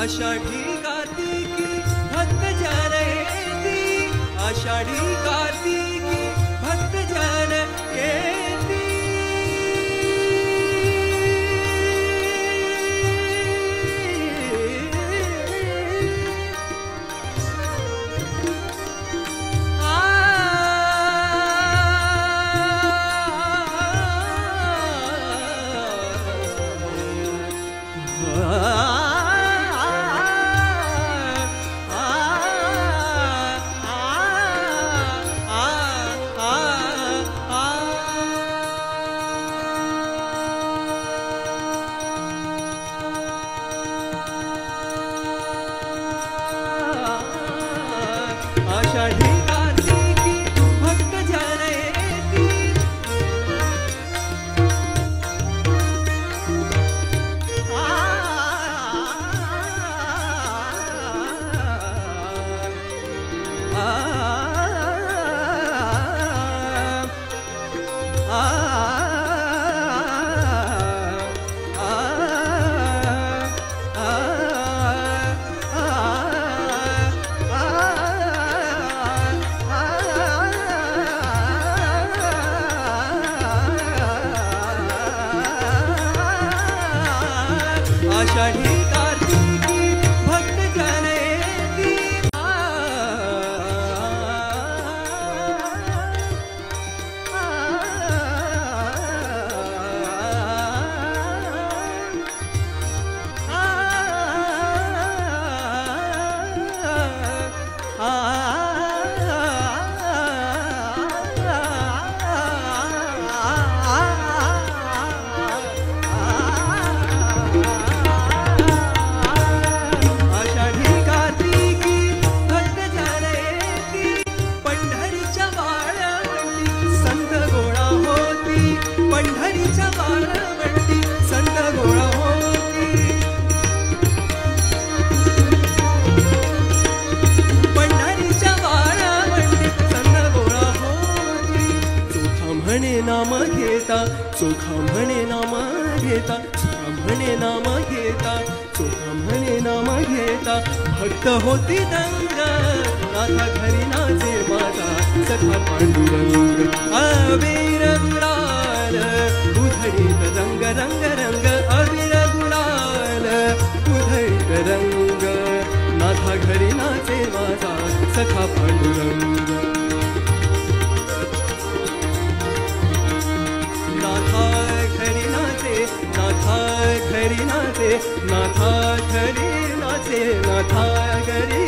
आषाढी कार्तिकी भक्त जन येती, आषाढी कार्तिकी भक्त जन येती। आषाढी कार्तिकी भक्त जन येती, आषाढी कार्तिकी भक्त जन येती। पंढरीच्या वाळवंटी संत गोळा होती, पंढरीच्या वाळवंटी संत गोळा होती। चोखा म्हणे नाम घेता, चोखा म्हणे नाम घेता, चोखा म्हणे नाम घेता, चोखा म्हणे नाम घेता। भक्त होती दंग नाथा घरी नाचे माझा सखा पांडुरंग। अबीर गुलाल उधळीत रंग रंग रंग, अबीर गुलाल उधळीत रंग। नाथा घरी नाचे माझा सखा पांडुरंग। नाथा घरी नाचे, नाथा घरी नाचे, नाथा घरी नाचे, नाथा घरी